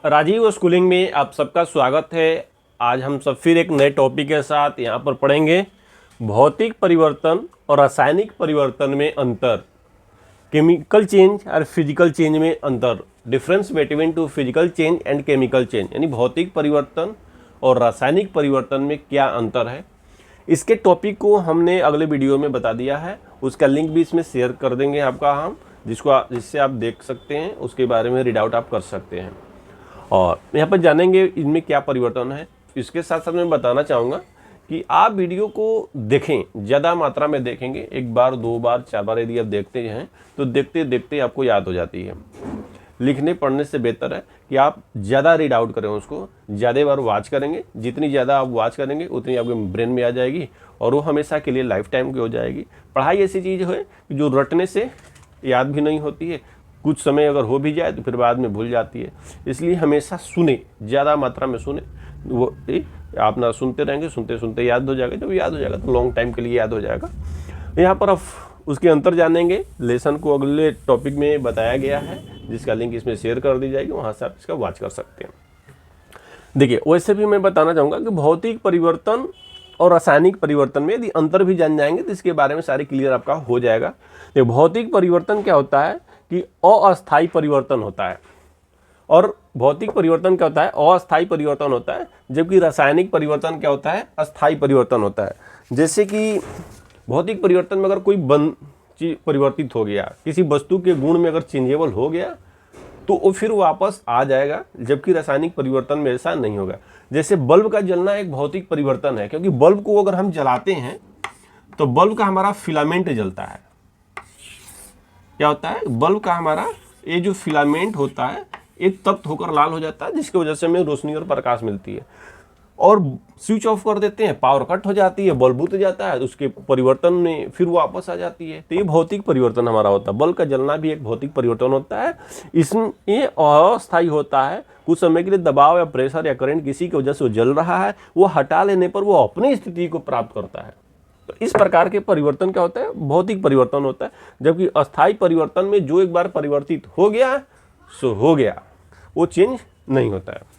Rajiv schooling में आप सबका स्वागत है। आज हम सब फिर एक नए टॉपिक के साथ यहाँ पर पढ़ेंगे भौतिक परिवर्तन और रासायनिक परिवर्तन में अंतर, केमिकल चेंज और फिजिकल चेंज में अंतर, difference between two physical change and chemical change, यानी भौतिक परिवर्तन और रासायनिक परिवर्तन में क्या अंतर है। इसके टॉपिक को हमने अगले वीडियो में बता दिया है, उसका लिंक भी इसमें शेयर कर देंगे आपका हम, जिससे आप देख सकते हैं, उसके बारे में रीड आउट आप कर सकते हैं और यहाँ पर जानेंगे इनमें क्या परिवर्तन है। इसके साथ साथ मैं बताना चाहूँगा कि आप वीडियो को देखें, ज़्यादा मात्रा में देखेंगे, एक बार, दो बार, चार बार यदि आप देखते हैं तो देखते देखते आपको याद हो जाती है। लिखने पढ़ने से बेहतर है कि आप ज़्यादा रीड आउट करें, उसको ज़्यादा बार वॉच करेंगे। जितनी ज़्यादा आप वॉच करेंगे उतनी आपके ब्रेन में आ जाएगी और वो हमेशा के लिए लाइफ टाइम की हो जाएगी। पढ़ाई ऐसी चीज़ है जो रटने से याद भी नहीं होती है, कुछ समय अगर हो भी जाए तो फिर बाद में भूल जाती है। इसलिए हमेशा सुने, ज़्यादा मात्रा में सुने। वो आप ना सुनते रहेंगे, सुनते सुनते याद हो जाएगा। जब याद हो जाएगा तो लॉन्ग टाइम के लिए याद हो जाएगा। यहाँ पर आप उसके अंतर जानेंगे। लेसन को अगले टॉपिक में बताया गया है, जिसका लिंक इसमें शेयर कर दी जाएगी, वहाँ से आप इसका वॉच कर सकते हैं। देखिए, वैसे भी मैं बताना चाहूँगा कि भौतिक परिवर्तन और रासायनिक परिवर्तन में यदि अंतर भी जान जाएंगे तो इसके बारे में सारे क्लियर आपका हो जाएगा। देखिए, भौतिक परिवर्तन क्या होता है कि अस्थायी परिवर्तन होता है और भौतिक परिवर्तन क्या होता है, अस्थायी परिवर्तन होता है, जबकि रासायनिक परिवर्तन क्या होता है, अस्थायी परिवर्तन होता है। जैसे कि भौतिक परिवर्तन में अगर कोई चीज परिवर्तित हो गया, किसी वस्तु के गुण में अगर चेंजेबल हो गया तो वो फिर वापस आ जाएगा, जबकि रासायनिक परिवर्तन में ऐसा नहीं होगा। जैसे बल्ब का जलना एक भौतिक परिवर्तन है, क्योंकि बल्ब को अगर हम जलाते हैं तो बल्ब का हमारा फिलामेंट जलता है। क्या होता है, बल्ब का हमारा ये जो फिलामेंट होता है एक तप्त होकर लाल हो जाता है, जिसकी वजह से हमें रोशनी और प्रकाश मिलती है। और स्विच ऑफ कर देते हैं, पावर कट हो जाती है, बल्ब बुझ जाता है, उसके परिवर्तन में फिर वापस आ जाती है। तो ये भौतिक परिवर्तन हमारा होता है। बल्ब का जलना भी एक भौतिक परिवर्तन होता है। इसमें ये अस्थायी होता है, कुछ समय के लिए दबाव या प्रेशर या करंट किसी की वजह से वो जल रहा है, वो हटा लेने पर वो अपनी स्थिति को प्राप्त करता है। तो इस प्रकार के परिवर्तन क्या होता है, भौतिक परिवर्तन होता है। जबकि अस्थायी परिवर्तन में जो एक बार परिवर्तित हो गया सो हो गया, वो चेंज नहीं होता है।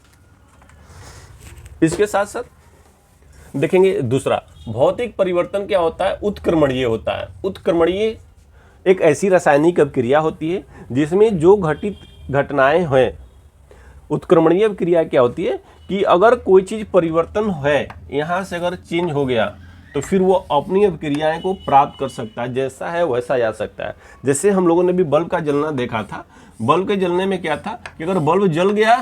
इसके साथ साथ देखेंगे दूसरा, भौतिक परिवर्तन क्या होता है, उत्क्रमणीय होता है। उत्क्रमणीय एक ऐसी रासायनिक अभिक्रिया होती है जिसमें जो घटित घटनाएं हैं, उत्क्रमणीय अभिक्रिया क्या होती है कि अगर कोई चीज परिवर्तन है, यहाँ से अगर चेंज हो गया तो फिर वो अपनी अभिक्रियाएं को प्राप्त कर सकता है, जैसा है वैसा जा सकता है। जैसे हम लोगों ने भी बल्ब का जलना देखा था। बल्ब के जलने में क्या था कि अगर बल्ब जल गया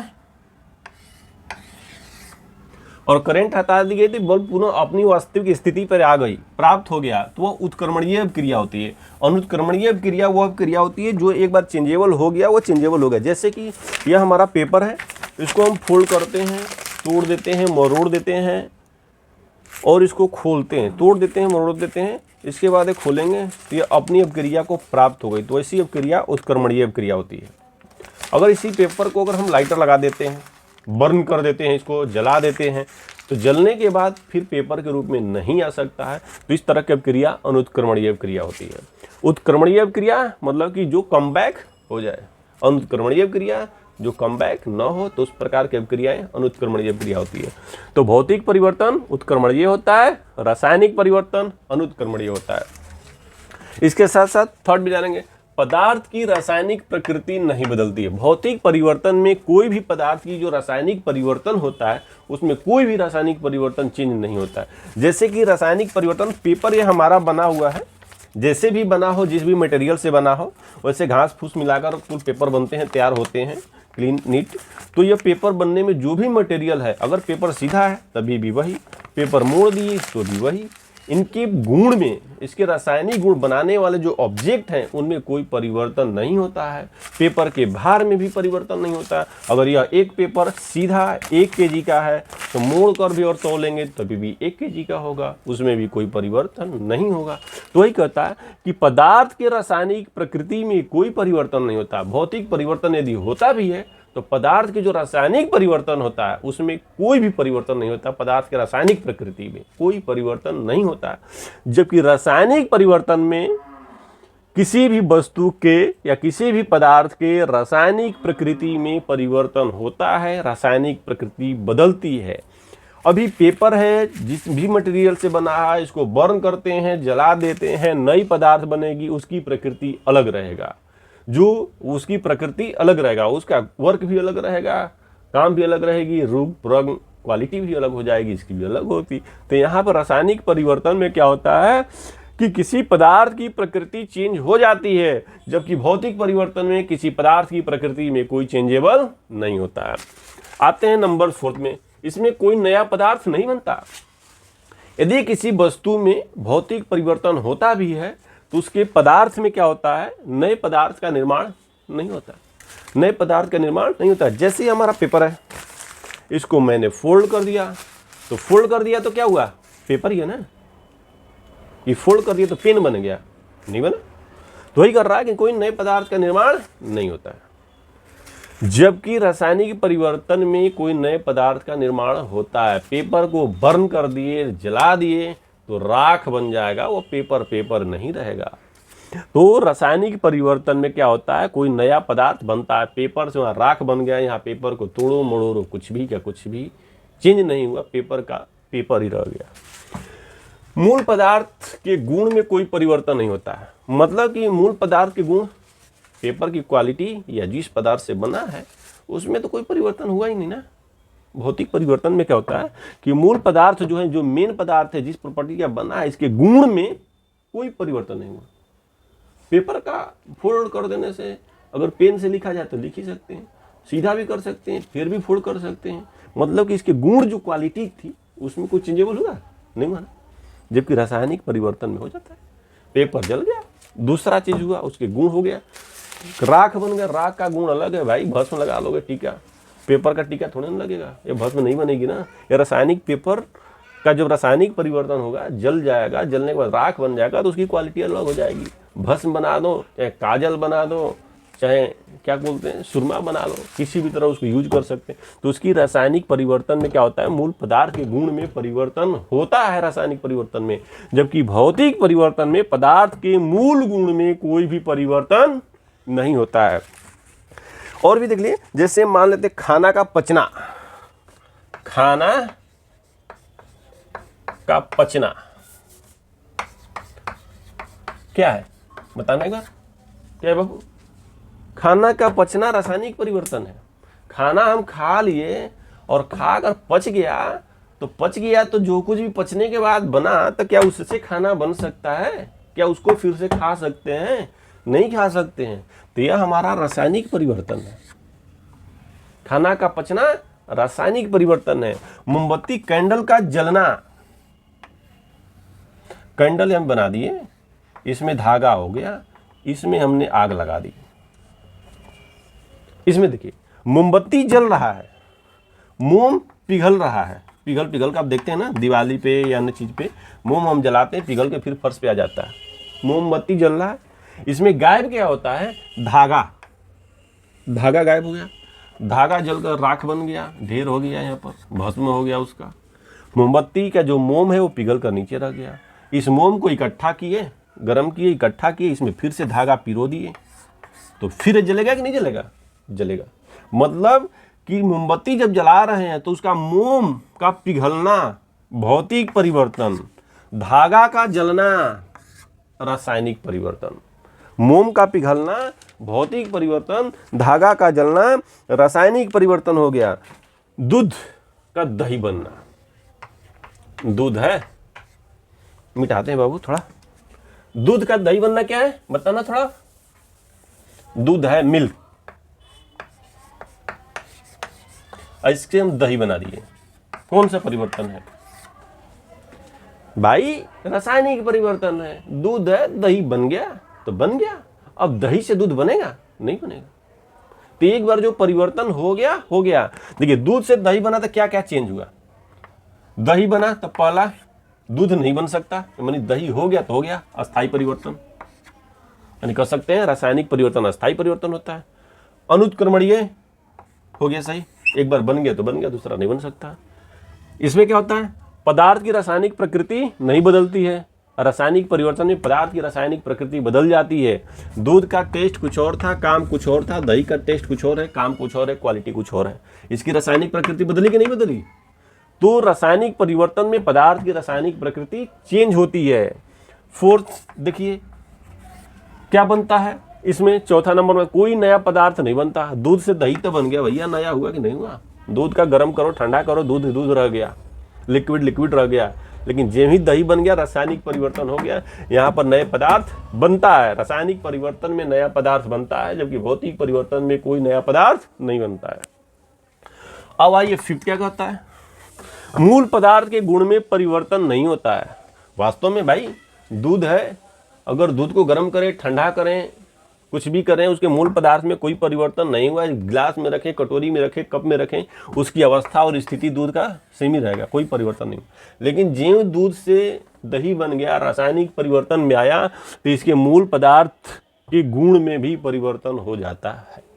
और करंट हटा दी गई तो बल्ब पुनः अपनी वास्तविक स्थिति पर आ गई, प्राप्त हो गया, तो वह उत्क्रमणीय अभिक्रिया होती है। अनुत्क्रमणीय अभिक्रिया वह अभिक्रिया होती है जो एक बार चेंजेबल हो गया, वो चेंजेबल हो गया। जैसे कि यह हमारा पेपर है, इसको हम फोल्ड करते हैं, तोड़ देते हैं, मरोड़ देते हैं और इसको खोलते हैं, तोड़ देते हैं, मरोड़ देते हैं। इसके बाद खोलेंगे तो यह अपनी अभिक्रिया को प्राप्त हो गई, तो ऐसी अभिक्रिया उत्क्रमणीय अभिक्रिया होती है। अगर इसी पेपर को अगर हम लाइटर लगा देते हैं, बर्न कर देते हैं, इसको जला देते हैं, तो जलने के बाद फिर पेपर के रूप में नहीं आ सकता है। तो इस तरह की अभिक्रिया अनुत्क्रमणीय अभिक्रिया होती है। उत्क्रमणीय अभिक्रिया मतलब कि जो कम बैक हो जाए, अनुत्क्रमणीय अभिक्रिया जो कम बैक न हो, तो उस प्रकार की अभिक्रियाएं अनुत्क्रमणीय अभिक्रिया होती है। तो भौतिक परिवर्तन उत्क्रमणीय होता है, रासायनिक परिवर्तन अनुत्क्रमणीय होता है। इसके साथ साथ थर्ड भी जानेंगे, पदार्थ की रासायनिक प्रकृति नहीं बदलती है। भौतिक परिवर्तन में कोई भी पदार्थ की जो रासायनिक परिवर्तन होता है, उसमें कोई भी रासायनिक परिवर्तन चेंज नहीं होता है। जैसे कि रासायनिक परिवर्तन, पेपर ये हमारा बना हुआ है, जैसे भी बना हो, जिस भी मटेरियल से बना हो, वैसे घास फूस मिलाकर कुल पेपर बनते हैं, तैयार होते हैं क्लीन नीट। तो यह पेपर बनने में जो भी मटेरियल है, अगर पेपर सीधा है तभी भी वही, पेपर मोड़ दिए तो भी वही। इनके गुण में, इसके रासायनिक गुण बनाने वाले जो ऑब्जेक्ट हैं, उनमें कोई परिवर्तन नहीं होता है। पेपर के भार में भी परिवर्तन नहीं होता है। अगर यह एक पेपर सीधा 1 kg का है तो मोड़ कर भी और तोलेंगे तभी भी 1 kg का होगा, उसमें भी कोई परिवर्तन नहीं होगा। तो वही कहता है कि पदार्थ के रासायनिक प्रकृति में कोई परिवर्तन नहीं होता। भौतिक परिवर्तन यदि होता भी है तो पदार्थ के जो रासायनिक परिवर्तन होता है उसमें कोई भी परिवर्तन नहीं होता। पदार्थ के रासायनिक प्रकृति में कोई परिवर्तन नहीं होता है। जबकि रासायनिक परिवर्तन में किसी भी वस्तु के या किसी भी पदार्थ के रासायनिक प्रकृति में परिवर्तन होता है, रासायनिक प्रकृति बदलती है। अभी पेपर है, जिस भी मटेरियल से बना है, इसको बर्न करते हैं, जला देते हैं, नई पदार्थ बनेगी, उसकी प्रकृति अलग रहेगा। जो उसकी प्रकृति अलग रहेगा, उसका वर्क भी अलग रहेगा, काम भी अलग रहेगी, रूप रंग क्वालिटी भी अलग हो जाएगी, इसकी भी अलग होती। तो यहाँ पर रासायनिक परिवर्तन में क्या होता है कि किसी पदार्थ की प्रकृति चेंज हो जाती है, जबकि भौतिक परिवर्तन में किसी पदार्थ की प्रकृति में कोई चेंजेबल नहीं होता है। आते हैं नंबर 4 में, इसमें कोई नया पदार्थ नहीं बनता। यदि किसी वस्तु में भौतिक परिवर्तन होता भी है तो उसके पदार्थ में क्या होता है, नए पदार्थ का निर्माण नहीं होता, नए पदार्थ का निर्माण नहीं होता। जैसे ही हमारा पेपर है, इसको मैंने फोल्ड कर दिया, तो फोल्ड कर दिया तो क्या हुआ, पेपर ही है ना, ये फोल्ड कर दिया तो पेन बन गया, नहीं बना। तो वही कर रहा है कि कोई नए पदार्थ का निर्माण नहीं होता है। जबकि रासायनिक परिवर्तन में कोई नए पदार्थ का निर्माण होता है। पेपर को बर्न कर दिए, जला दिए तो राख बन जाएगा, वो पेपर पेपर नहीं रहेगा। तो रासायनिक परिवर्तन में क्या होता है, कोई नया पदार्थ बनता है, पेपर से वहाँ राख बन गया, यहाँ पेपर को तोड़ो मड़ोड़ो कुछ भी क्या कुछ भी चेंज नहीं हुआ, पेपर का पेपर ही रह गया। मूल पदार्थ के गुण में कोई परिवर्तन नहीं होता है। मतलब कि मूल पदार्थ के गुण, पेपर की क्वालिटी या जिस पदार्थ से बना है उसमें तो कोई परिवर्तन हुआ ही नहीं ना। भौतिक परिवर्तन में क्या होता है कि मूल पदार्थ जो है, जो मेन पदार्थ है, जिस प्रॉपर्टी का बना है, इसके गुण में कोई परिवर्तन नहीं हुआ। पेपर का फोल्ड कर देने से, अगर पेन से लिखा जाए तो लिख ही सकते हैं, सीधा भी कर सकते हैं, फिर भी फोल्ड कर सकते हैं। मतलब कि इसके गुण जो क्वालिटी थी उसमें कोई चेंजेबल हुआ नहीं हुआ ना। जबकि रासायनिक परिवर्तन में हो जाता है, पेपर जल गया, दूसरा चीज हुआ, उसके गुण हो गया, राख बन गया, राख का गुण अलग है भाई, भस्म लगा लोगे टीका, पेपर का टीका थोड़ा नहीं लगेगा, ये भस्म नहीं बनेगी ना। ये रासायनिक पेपर का जब रासायनिक परिवर्तन होगा, जल जाएगा, जलने के बाद राख बन जाएगा तो उसकी क्वालिटी अलग हो जाएगी। भस्म बना दो, चाहे काजल बना दो, चाहे क्या बोलते हैं सुरमा बना लो, किसी भी तरह उसको यूज कर सकते हैं। तो उसकी रासायनिक परिवर्तन में क्या होता है, मूल पदार्थ के गुण में परिवर्तन होता है रासायनिक परिवर्तन में। जबकि भौतिक परिवर्तन में पदार्थ के मूल गुण में कोई भी परिवर्तन नहीं होता है। और भी देख लिए, जैसे मान लेते खाना का पचना, खाना का पचना क्या है बताना एक बार, क्या है बाबू? खाना का पचना रासायनिक परिवर्तन है। खाना हम खा लिए और खाकर पच गया, तो पच गया तो जो कुछ भी पचने के बाद बना, तो क्या उससे खाना बन सकता है? क्या उसको फिर से खा सकते हैं? नहीं खा सकते हैं। तो यह हमारा रासायनिक परिवर्तन है। खाना का पचना रासायनिक परिवर्तन है। मोमबत्ती कैंडल का जलना, कैंडल हम बना दिए, इसमें धागा हो गया, इसमें हमने आग लगा दी। इसमें देखिए मोमबत्ती जल रहा है, मोम पिघल रहा है, पिघल पिघल का आप देखते हैं ना दिवाली पे या अन्य चीज पे मोम हम जलाते हैं, पिघल के फिर फर्श पे आ जाता है। मोमबत्ती जल रहा है, इसमें गायब क्या होता है, धागा, धागा गायब हो गया, धागा जलकर राख बन गया, ढेर हो गया, यहाँ पर भस्म हो गया उसका। मोमबत्ती का जो मोम है वो पिघल कर नीचे रह गया। इस मोम को इकट्ठा किए, गर्म किए, इकट्ठा किए, इसमें फिर से धागा पिरो दिए, तो फिर जलेगा कि नहीं जलेगा? जलेगा। मतलब कि मोमबत्ती जब जला रहे हैं तो उसका मोम का पिघलना भौतिक परिवर्तन, धागा का जलना रासायनिक परिवर्तन। मोम का पिघलना भौतिक परिवर्तन, धागा का जलना रासायनिक परिवर्तन हो गया। दूध का दही बनना, दूध है, मिटाते हैं बाबू थोड़ा। दूध का दही बनना क्या है बताना थोड़ा। दूध है मिल्क, इसके हम दही बना दिए, कौन सा परिवर्तन है भाई? रासायनिक परिवर्तन है। दूध है, दही बन गया तो बन गया। अब दही से दूध बनेगा? नहीं बनेगा। तो एक बार जो परिवर्तन हो गया हो गया। देखिए दूध से दही बना तो क्या क्या चेंज हुआ? दही बना तो पहला दूध नहीं बन सकता, यानी दही हो गया तो हो गया अस्थायी परिवर्तन, यानी कर सकते हैं रासायनिक परिवर्तन अस्थायी परिवर्तन होता है। अनुत्क्रमणीय हो गया सही, एक बार बन गया तो बन गया, दूसरा नहीं बन सकता। इसमें क्या होता है, पदार्थ की रासायनिक प्रकृति नहीं बदलती है, रासायनिक परिवर्तन में पदार्थ की रासायनिक प्रकृति बदल जाती है। दूध का टेस्ट कुछ और था, काम कुछ और था, दही का टेस्ट कुछ और है, काम कुछ और है, क्वालिटी कुछ और है। इसकी रासायनिक प्रकृति बदली कि नहीं बदली? तो रासायनिक परिवर्तन में पदार्थ की रासायनिक प्रकृति चेंज होती है। फोर्थ देखिए क्या बनता है इसमें, चौथा नंबर में कोई नया पदार्थ नहीं बनता। दूध से दही तो बन गया भैया, नया हुआ कि नहीं हुआ? दूध का गर्म करो, ठंडा करो, दूध दूध रह गया, लिक्विड रह गया। लेकिन जब ही दही बन गया, रासायनिक परिवर्तन हो गया, यहाँ पर नए पदार्थ बनता है। रासायनिक परिवर्तन में नया पदार्थ बनता है, जबकि भौतिक परिवर्तन में कोई नया पदार्थ नहीं बनता है। अब आइए फिफ्थ क्या कहता है, मूल पदार्थ के गुण में परिवर्तन नहीं होता है। वास्तव में भाई दूध है, अगर दूध को गर्म करें, ठंडा करें, कुछ भी करें, उसके मूल पदार्थ में कोई परिवर्तन नहीं हुआ है। गिलास में रखें, कटोरी में रखें, कप में रखें, उसकी अवस्था और स्थिति दूध का सेम ही रहेगा, कोई परिवर्तन नहीं। लेकिन ज्यों दूध से दही बन गया, रासायनिक परिवर्तन में आया, तो इसके मूल पदार्थ के गुण में भी परिवर्तन हो जाता है।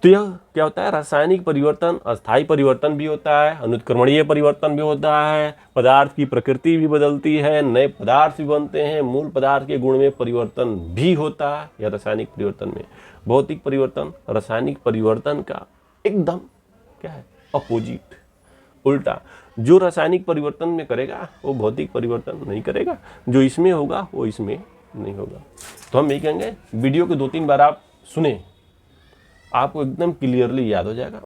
तो यह क्या होता है, रासायनिक परिवर्तन अस्थायी परिवर्तन भी होता है, अनुत्क्रमणीय परिवर्तन भी होता है, पदार्थ की प्रकृति भी बदलती है, नए पदार्थ भी बनते हैं, मूल पदार्थ के गुण में परिवर्तन भी होता है। यह रासायनिक परिवर्तन में। भौतिक परिवर्तन रासायनिक परिवर्तन का एकदम क्या है, अपोजिट, उल्टा। जो रासायनिक परिवर्तन में करेगा वो भौतिक परिवर्तन नहीं करेगा, जो इसमें होगा वो इसमें नहीं होगा। तो हम ये कहेंगे वीडियो को 2-3 बार आप सुने, आपको एकदम क्लियरली याद हो जाएगा।